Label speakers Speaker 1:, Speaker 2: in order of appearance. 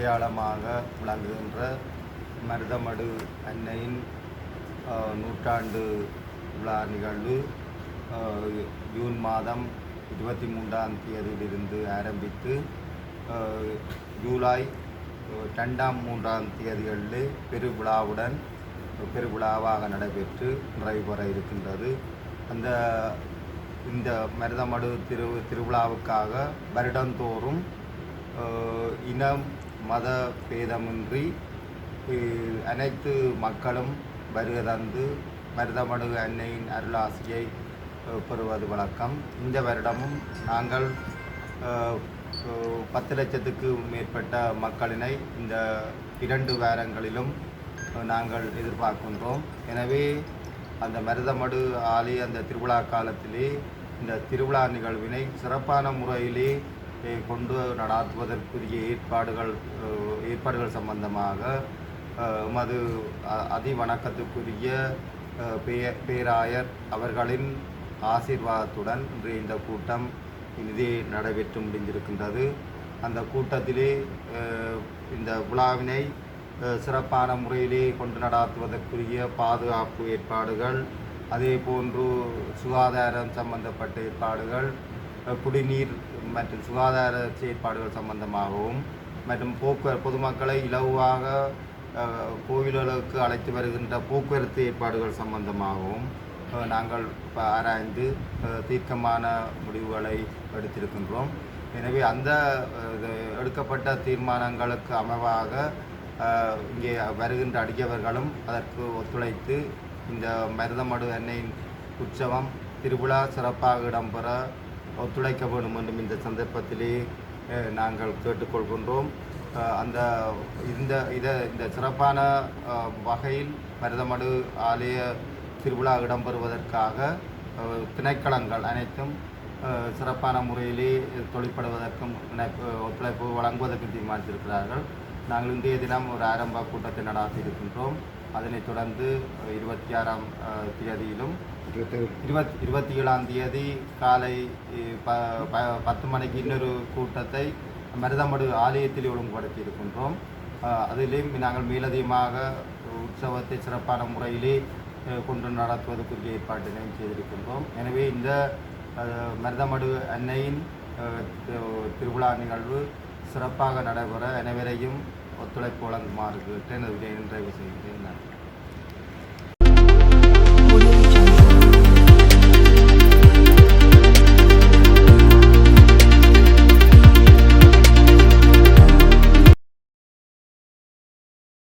Speaker 1: அடையாளமாக விளங்குகின்ற மருதமடு அன்னையின் நூற்றாண்டு விழா நிகழ்வு ஜூன் மாதம் 23ஆம் தேதியிலிருந்து ஆரம்பித்து ஜூலை 2ஆம் 3ஆம் தேதிகளில் பெருவிழாவாக நடைபெற்று நிறைவு பெற இருக்கின்றது. இந்த மருதமடு திருவிழாவுக்காக வருடந்தோறும் இனம் மத பேதமின்றி அனைத்து மக்களும் வருகை தந்து மருதமடு அன்னையின் அருளாசியை பெறுவது வழக்கம். இந்த வருடமும் நாங்கள் 10 லட்சத்துக்கு மேற்பட்ட மக்களினை இந்த 2 வாரங்களிலும் நாங்கள் எதிர்பார்க்கின்றோம். எனவே அந்த மருதமடு ஆலய அந்த திருவிழா காலத்திலே இந்த திருவிழா நிகழ்வினை சிறப்பான முறையிலே கொண்டு நடாத்துவதற்குரிய ஏற்பாடுகள் சம்பந்தமாக எமது அதிவணக்கத்துக்குரிய பேராயர் அவர்களின் ஆசீர்வாதத்துடன் இன்று இந்த கூட்டம் இனிதே நடைபெற்று முடிந்திருக்கின்றது. அந்த கூட்டத்திலே இந்த விழாவினை சிறப்பான முறையிலே கொண்டு நடாத்துவதற்குரிய பாதுகாப்பு ஏற்பாடுகள், அதே போன்று சுகாதாரம் சம்பந்தப்பட்ட ஏற்பாடுகள், குடிநீர் மற்றும் சுகாதார செயற்பாடுகள் சம்பந்தமாகவும் மற்றும் பொதுமக்களை இலகுவாக கோவில்களுக்கு அழைத்து வருகின்ற போக்குவரத்து ஏற்பாடுகள் சம்பந்தமாகவும் நாங்கள் ஆராய்ந்து தீர்க்கமான முடிவுகளை எடுத்திருக்கின்றோம். எனவே அந்த எடுக்கப்பட்ட தீர்மானங்களுக்கு அமைவாக இங்கே வருகின்ற அடியவர்களும் அதற்கு ஒத்துழைத்து இந்த மருதமடு அன்னையின் உற்சவம் திருவிழா சிறப்பாக இடம்பெற ஒத்துழைக்க வேண்டும் என்றும் இந்த சந்தர்ப்பத்திலே நாங்கள் கேட்டுக்கொள்கின்றோம். இந்த சிறப்பான வகையில் மருதமடு ஆலய திருவிழா இடம்பெறுவதற்காக திணைக்களங்கள் அனைத்தும் சிறப்பான முறையிலே தொழிற்படுவதற்கும் ஒத்துழைப்பு வழங்குவதற்கு தீர்மானித்திருக்கிறார்கள். நாங்கள் இன்றைய தினம் ஒரு ஆரம்ப கூட்டத்தை நடாத்தி இருக்கின்றோம். அதனைத் தொடர்ந்து 26ஆம் தேதியிலும் 27ஆம் தேதி காலை 10 மணிக்கு இன்னொரு கூட்டத்தை மருதமடு ஆலயத்தில் ஒழுங்குபடுத்தி இருக்கின்றோம். அதிலும் நாங்கள் மேலதிகமாக உற்சவத்தை சிறப்பான முறையிலே கொண்டு நடத்துவதற்குரிய ஏற்பாட்டினை செய்திருக்கின்றோம். எனவே இந்த மருதமடு அன்னையின் திருவிழா நிகழ்வு சிறப்பாக நடைபெற அனைவரையும் ஒத்துழைப்பு வழங்குமாறு கேட்டு நிறைவு செய்கின்றேன். நன்றி.